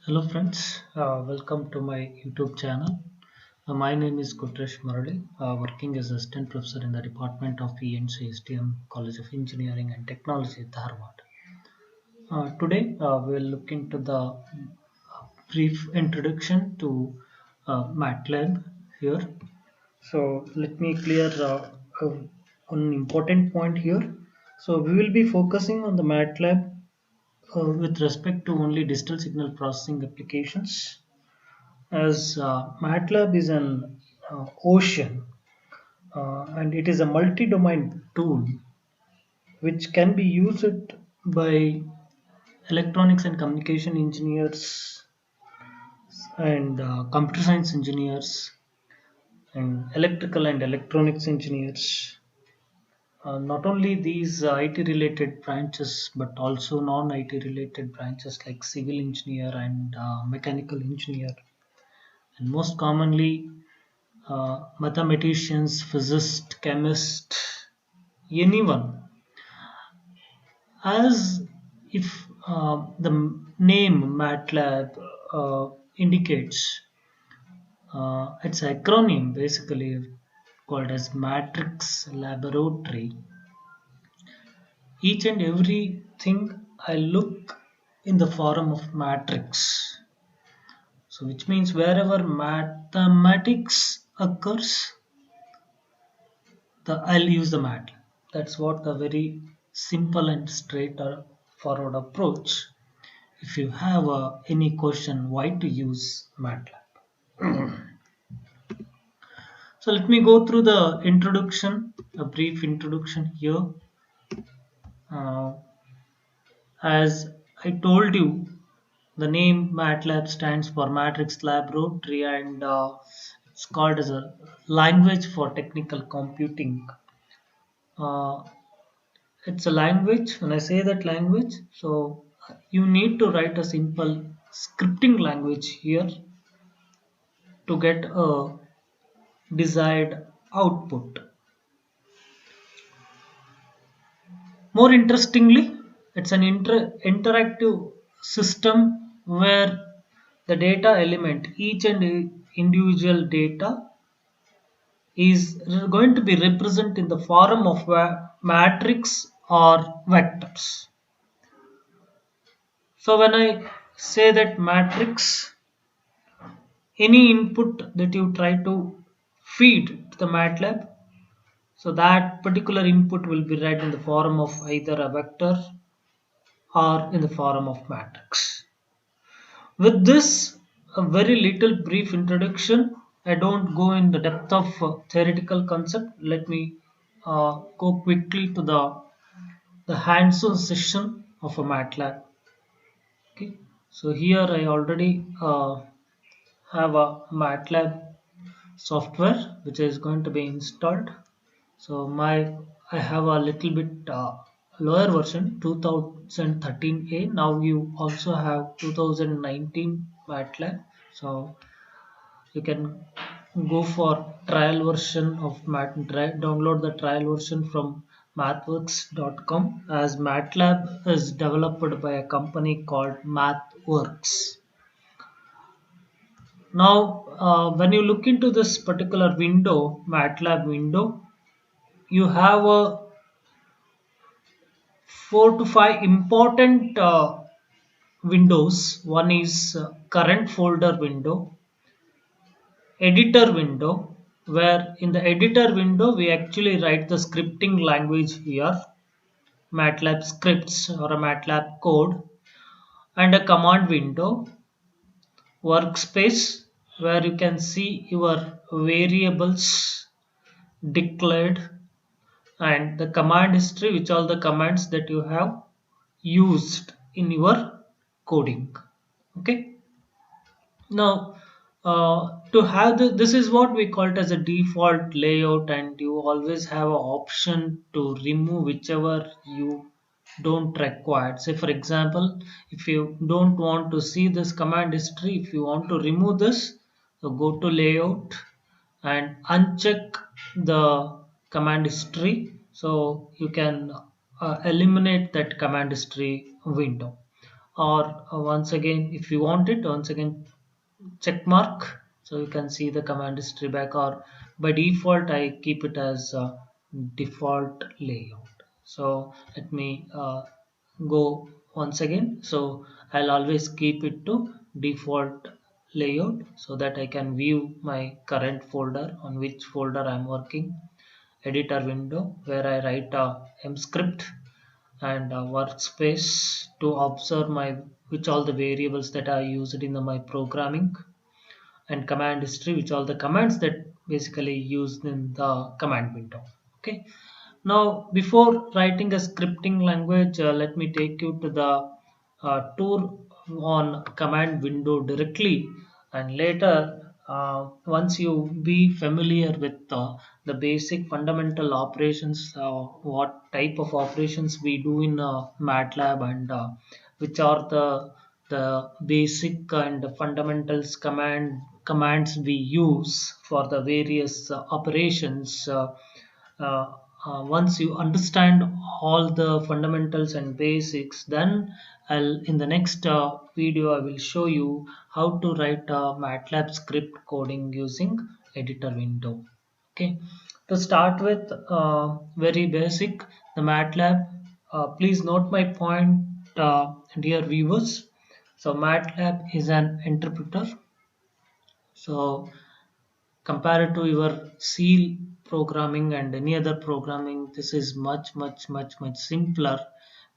Hello friends, welcome to my YouTube channel. My name is Kutresh Murali, working as assistant professor in the Department of ENC STM College of Engineering and Technology, Dharwad. Today we'll look into the brief introduction to Matlab here. So let me clear one important point here. So we will be focusing on the Matlab with respect to only digital signal processing applications as Matlab is an ocean and it is a multi-domain tool which can be used by electronics and communication engineers and computer science engineers and electrical and electronics engineers. Not only these IT related branches but also non IT related branches like civil engineer and mechanical engineer, and most commonly mathematicians, physicists, chemists, anyone, as if the name MATLAB indicates, it's an acronym basically called as Matrix Laboratory. Each and everything I look in the form of matrix. So, which means wherever mathematics occurs, I'll use the MATLAB. That's what the very simple and straightforward approach. If you have any question, why to use MATLAB? So let me go through the introduction, a brief introduction here. Uh, as I told you, the name MATLAB stands for Matrix Laboratory, and it's called as a language for technical computing. Uh, it's a language. When I say that language, so you need to write a simple scripting language here to get a desired output. More interestingly, it's an interactive system where the data element, each and individual data, is going to be represented in the form of a matrix or vectors. So when I say that matrix, any input that you try to feed to the MATLAB, so that particular input will be read in the form of either a vector or in the form of matrix. With this, a very little brief introduction. I don't go in the depth of theoretical concept. Let me go quickly to the hands-on session of a MATLAB. Okay, so here I already have a MATLAB software which is going to be installed. So I have a little bit lower version 2013A. Now you also have 2019 MATLAB. So you can go for trial version of download the trial version from mathworks.com, as MATLAB is developed by a company called MathWorks. Now, when you look into this particular window, MATLAB window, you have a 4 to 5 important windows. One is current folder window, editor window, where in the editor window we actually write the scripting language here, MATLAB scripts or a MATLAB code, and a command window, workspace, where you can see your variables declared, and the command history, which all the commands that you have used in your coding. Okay, now to have this is what we call it as a default layout, and you always have an option to remove whichever you don't require. Say for example, if you don't want to see this command history, if you want to remove this, so go to layout and uncheck the command history, so you can eliminate that command history window. or once again, if you want it, once again check mark, so you can see the command history back, or by default I keep it as default layout. So let me go once again. So I'll always keep it to default layout so that I can view my current folder, on which folder I'm working. Editor window, where I write M script, and workspace to observe my which all the variables that I used in my programming, and command history, which all the commands that basically used in the command window. Okay, now before writing a scripting language, let me take you to the tour on command window directly, and later once you be familiar with the basic fundamental operations, what type of operations we do in MATLAB, and which are the basic and fundamentals commands we use for the various operations. Once you understand all the fundamentals and basics, then in the next video I will show you how to write a MATLAB script coding using editor window. Okay, to start with, very basic, the MATLAB. Please note my point, dear viewers. So MATLAB is an interpreter. So compared to your C programming and any other programming, this is much simpler,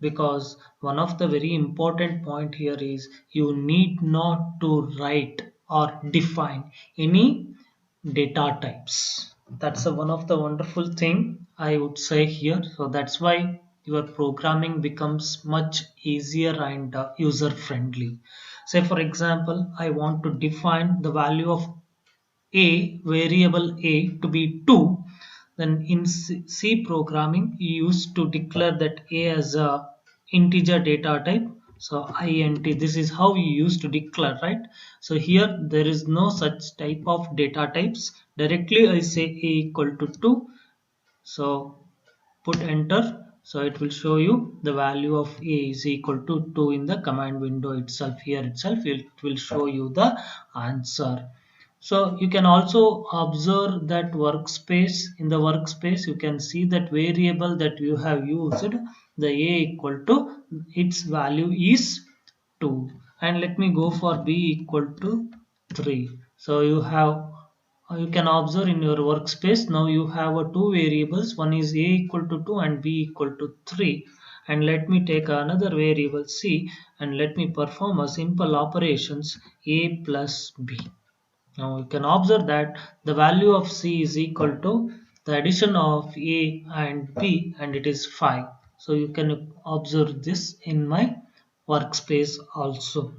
because one of the very important point here is you need not to write or define any data types. That's one of the wonderful thing I would say here. So that's why your programming becomes much easier and user friendly. Say for example, I want to define the value of a variable a to be 2, then in C programming you used to declare that a as a integer data type. So int, this is how you used to declare, right? So here there is no such type of data types. Directly I say a equal to 2, so put enter, so it will show you the value of a is equal to 2 in the command window itself. Here itself it will show you the answer. So you can also observe that workspace. In the workspace you can see that variable that you have used, the a equal to, its value is 2, and let me go for b equal to 3. So you can observe in your workspace, now you have two variables, one is a equal to 2 and b equal to 3. And let me take another variable c, and let me perform a simple operations a plus b. Now you can observe that the value of c is equal to the addition of a and b, and it is 5. So you can observe this in my workspace also.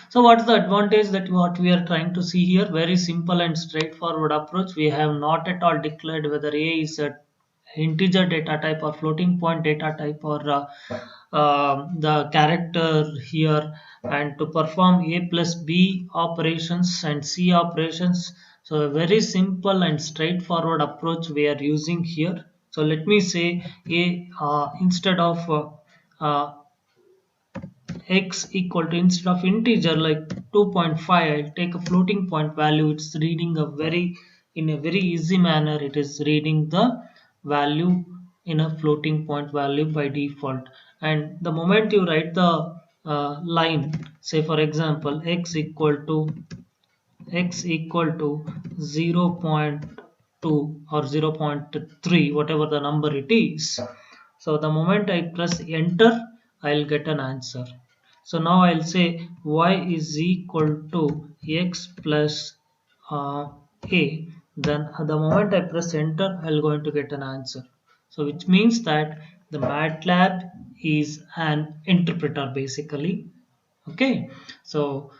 So what is the advantage that what we are trying to see here? Very simple and straightforward approach. We have not at all declared whether a is a integer data type or floating point data type, or the character here, and to perform a plus b operations and c operations. So a very simple and straightforward approach we are using here. So let me say a instead of x equal to, instead of integer like 2.5, I'll take a floating point value. It's reading a very, in a very easy manner, it is reading the value in a floating point value by default. And the moment you write the line, say for example x equal to 0.2 or 0.3, whatever the number it is. So the moment I press enter, I'll get an answer. So now I'll say y is equal to x plus a. Then at the moment I press enter, I'll going to get an answer. So which means that the MATLAB is an interpreter basically. Okay, so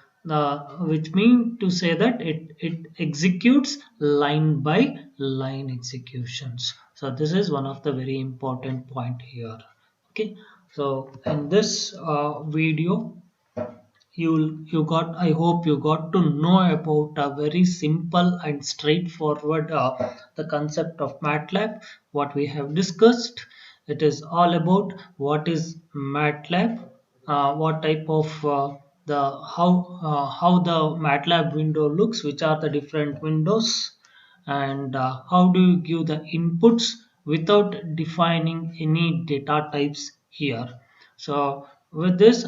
which mean to say that it executes line by line executions. So this is one of the very important point here. Okay, so in this video you got, I hope you got to know about a very simple and straightforward the concept of MATLAB. What we have discussed, it is all about what is MATLAB, what type of the how the MATLAB window looks, which are the different windows, and how do you give the inputs without defining any data types here. So with this,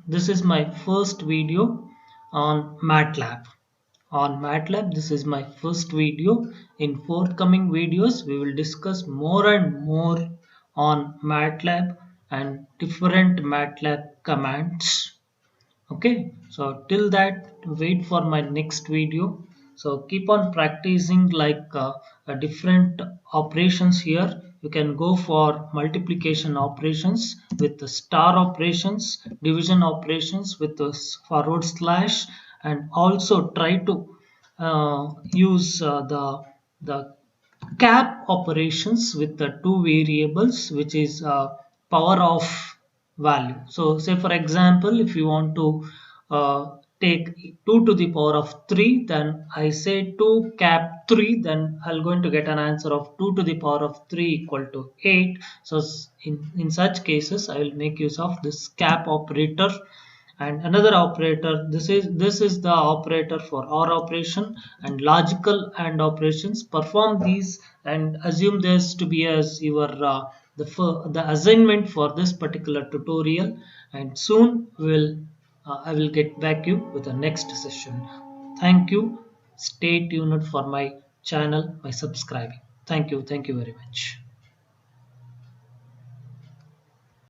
this is my first video on MATLAB. This is my first video. In forthcoming videos, we will discuss more and more on MATLAB and different MATLAB commands. Okay, so till that, wait for my next video. So keep on practicing like different operations here. You can go for multiplication operations with the star operations, division operations with the forward slash, and also try to use the cap operations with the two variables, which is power of value. So say for example, if you want to take 2 to the power of 3, then I say 2 cap 3, then I'll going to get an answer of 2 to the power of 3 equal to 8. So in such cases, I will make use of this cap operator. And another operator, this is the operator for OR operation, and logical and operations. Perform these and assume this to be as your the assignment for this particular tutorial, and soon I will get back you with the next session. Thank you. Stay tuned for my channel by subscribing. Thank you very much.